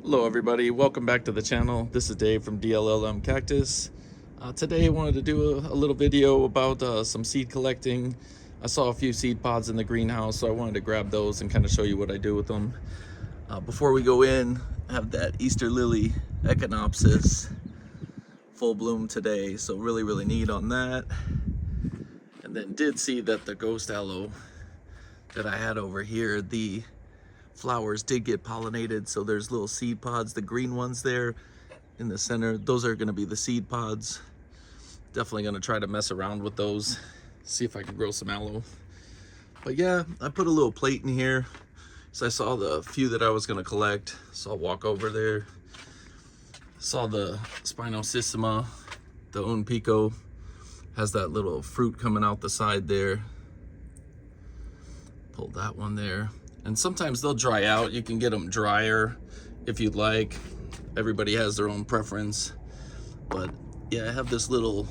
Hello everybody, welcome back to the channel. This is Dave from DLLM Cactus. Today I wanted to do a little video about some seed collecting. I saw a few seed pods in the greenhouse, so I wanted to grab those and kind of show you what I do with them. Before we go in, I have that Easter lily echinopsis full bloom today, so really neat on that. And then did see that the ghost aloe that I had over here, the flowers did get pollinated, so there's little seed pods, the green ones there in the center, those are going to be the seed pods. Definitely going to try to mess around with those, see if I can grow some aloe. But yeah, I put a little plate in here, so I saw the few that I was going to collect, so I'll walk over there. Saw the Spinosissima, the Un Pico, has that little fruit coming out the side there. Pull that one there. And sometimes they'll dry out. You can get them drier if you'd like. Everybody has their own preference. But yeah, I have this little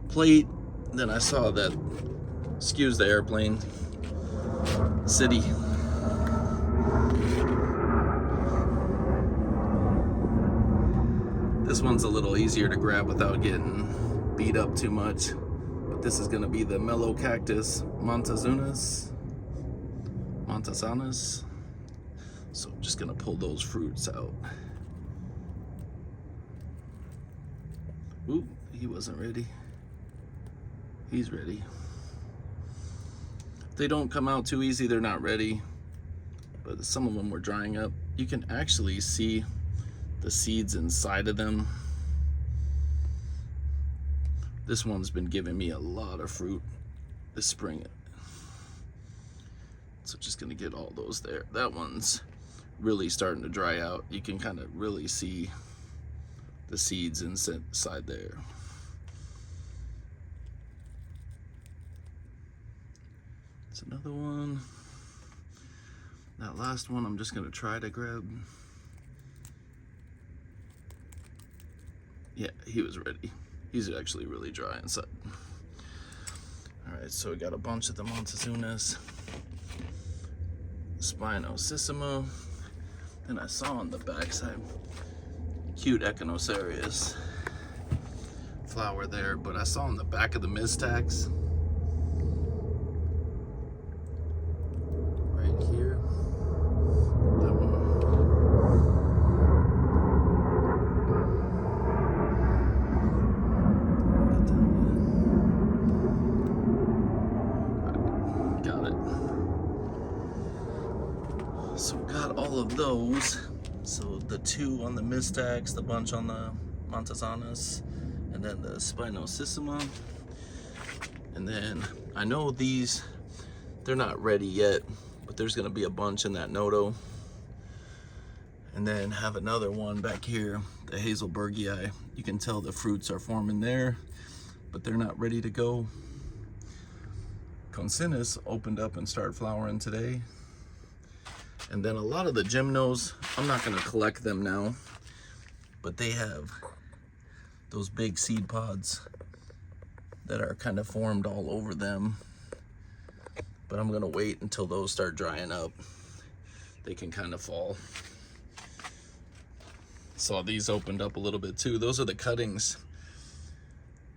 plate. Then I saw that, excuse the airplane, city. This one's a little easier to grab without getting beat up too much. But this is gonna be the mellow cactus Montazanas. So I'm just gonna pull those fruits out. Ooh, he wasn't ready. He's ready. If they don't come out too easy, they're not ready. But some of them were drying up. You can actually see the seeds inside of them. This one's been giving me a lot of fruit this spring. So just gonna get all those there. That one's really starting to dry out. You can kind of really see the seeds inside there. It's another one. That last one I'm just gonna try to grab. Yeah, he was ready. He's actually really dry inside. All right, so we got a bunch of the Montazanas. Spinosissima, and I saw on the backside cute Echinocerius flower there, but I saw on the back of the Mistax right here, that one. Got it. So got all of those. So the two on the Mistax, the bunch on the Montazanas, and then the Spinosissima. And then I know these, they're not ready yet, but there's gonna be a bunch in that Noto. And then have another one back here, the Hazelbergii. You can tell the fruits are forming there, but they're not ready to go. Consinus opened up and started flowering today. And then a lot of the gymnos, I'm not gonna collect them now, but they have those big seed pods that are kind of formed all over them. But I'm gonna wait until those start drying up. They can kind of fall. Saw these opened up a little bit too. Those are the cuttings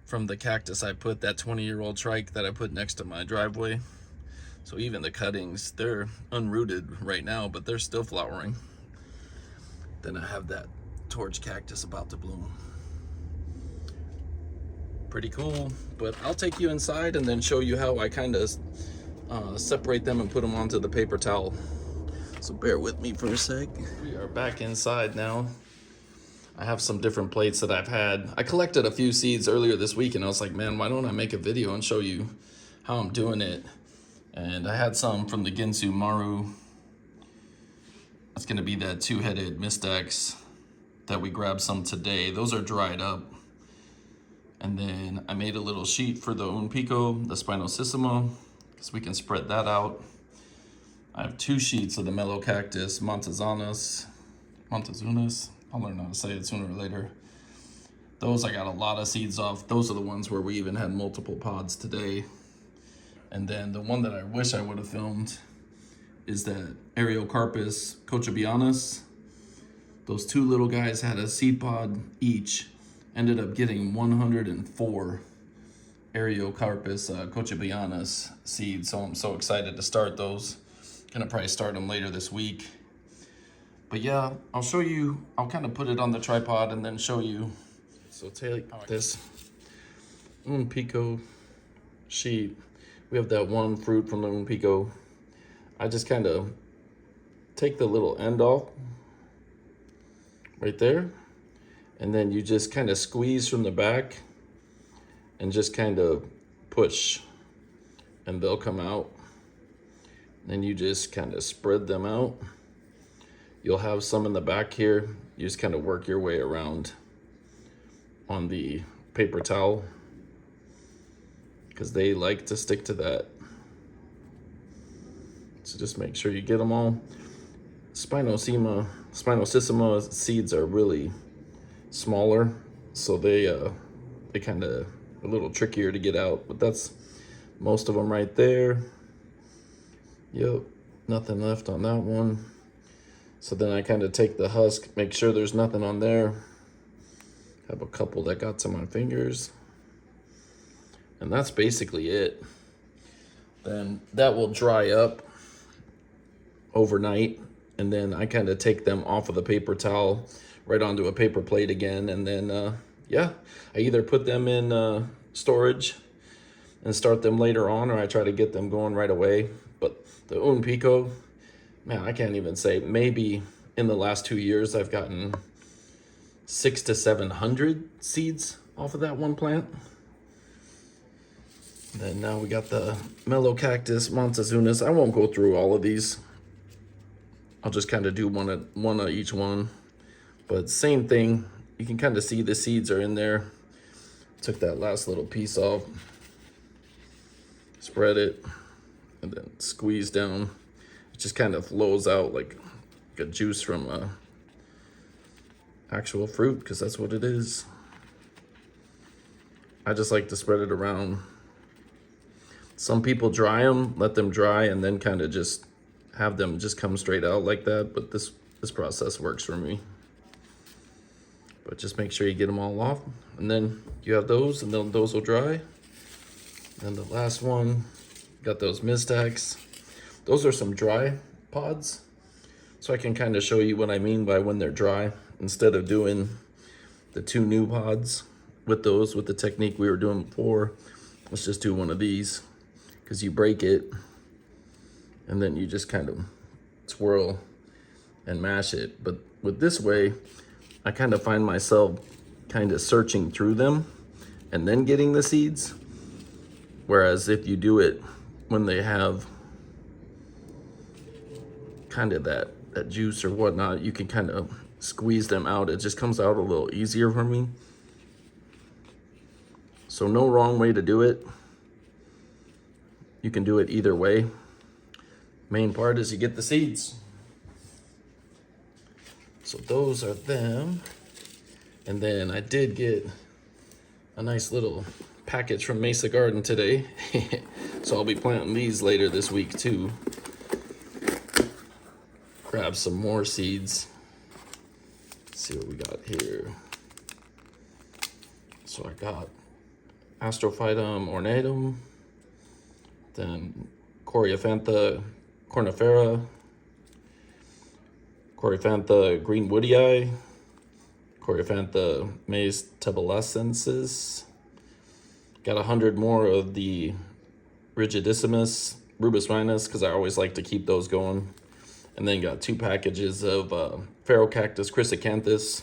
from the cactus I put, that 20-year-old trike that I put next to my driveway. So even the cuttings, they're unrooted right now, but they're still flowering. Then I have that torch cactus about to bloom. Pretty cool, but I'll take you inside and then show you how I kind of separate them and put them onto the paper towel. So bear with me for a sec. We are back inside now. I have some different plates that I've had. I collected a few seeds earlier this week and I was like, man, why don't I make a video and show you how I'm doing it? And I had some from the Ginsu Maru. That's gonna be that two-headed Mistax that we grabbed some today. Those are dried up. And then I made a little sheet for the Un Pico, the Spinosissima, because we can spread that out. I have 2 sheets of the mellow cactus, Montazanas. I'll learn how to say it sooner or later. Those I got a lot of seeds off. Those are the ones where we even had multiple pods today. And then the one that I wish I would have filmed is that Ariocarpus cochabianus. Those two little guys had a seed pod each. Ended up getting 104 Ariocarpus cochibianus seeds. So I'm so excited to start those. Gonna probably start them later this week. But yeah, I'll show you, I'll kind of put it on the tripod and then show you. So take this Un Pico sheet. We have that one fruit from the Un Pico. I just kind of take the little end off right there. And then you just kind of squeeze from the back and just kind of push and they'll come out. Then you just kind of spread them out. You'll have some in the back here. You just kind of work your way around on the paper towel because they like to stick to that. So just make sure you get them all. Spinosissima seeds are really smaller, so they kind of a little trickier to get out, but that's most of them right there. Yep, nothing left on that one. So then I kind of take the husk, make sure there's nothing on there. Have a couple that got to my fingers. And that's basically it. Then that will dry up overnight. And then I kind of take them off of the paper towel right onto a paper plate again. And then, yeah, I either put them in storage and start them later on, or I try to get them going right away. But the Un Pico, man, I can't even say, maybe in the last 2 years, I've gotten 600 to 700 seeds off of that one plant. And then now we got the Mellow Cactus Montezunas. I won't go through all of these. I'll just kind of do one of each one. But same thing, you can kind of see the seeds are in there. Took that last little piece off. Spread it, and then squeeze down. It just kind of flows out like a juice from actual fruit, because that's what it is. I just like to spread it around. Some people dry them, let them dry, and then kind of just have them just come straight out like that, but this process works for me. But just make sure you get them all off, and then you have those, and then those will dry. And the last one, got those Mistax. Those are some dry pods, so I can kind of show you what I mean by when they're dry, instead of doing the two new pods with those, with the technique we were doing before. Let's just do one of these, because you break it, and then you just kind of swirl and mash it. But with this way, I kind of find myself kind of searching through them and then getting the seeds. Whereas if you do it when they have kind of that juice or whatnot, you can kind of squeeze them out. It just comes out a little easier for me. So no wrong way to do it. You can do it either way. Main part is you get the seeds. So those are them. And then I did get a nice little package from Mesa Garden today. So I'll be planting these later this week too. Grab some more seeds. Let's see what we got here. So I got Astrophytum ornatum, then Coryphantha cornifera, Coryphantha greenwoodii, Coryphantha maize tubulescensis. Got 100 more of the Rigidissimus rubus minus, because I always like to keep those going. And then got 2 packages of Ferocactus chrysocanthus,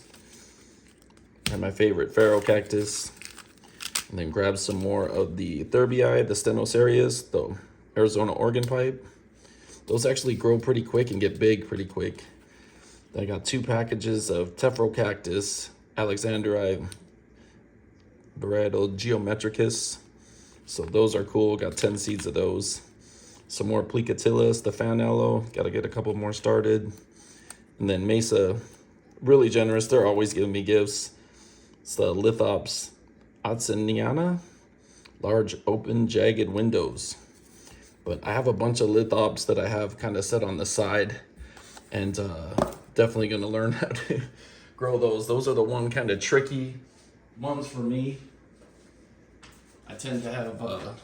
and my favorite Ferocactus. And then grab some more of the Thurbii, the Stenosarias, the Arizona organ pipe. Those actually grow pretty quick and get big pretty quick. Then I got 2 packages of Tephrocarpus alexandri varietal geometricus. So those are cool. Got 10 seeds of those. Some more Plicatillus, the fan aloe. Got to get a couple more started. And then Mesa, really generous. They're always giving me gifts. It's the Lithops atsiniana, large open jagged windows. But I have a bunch of lithops that I have kind of set on the side, and definitely going to learn how to grow those. Those are the one kind of tricky ones for me. I tend to have a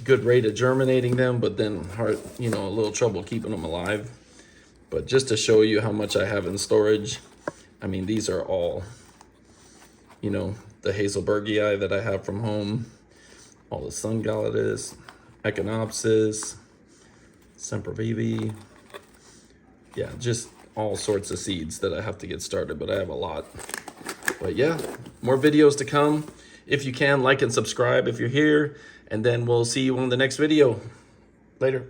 good rate of germinating them, but then hard, a little trouble keeping them alive. But just to show you how much I have in storage, I mean, these are all, the Hazelbergii that I have from home, all the Sungalatus, Echinopsis, Sempervivi. Yeah, just all sorts of seeds that I have to get started, but I have a lot. But yeah, more videos to come. If you can, like and subscribe if you're here, and then we'll see you on the next video. Later.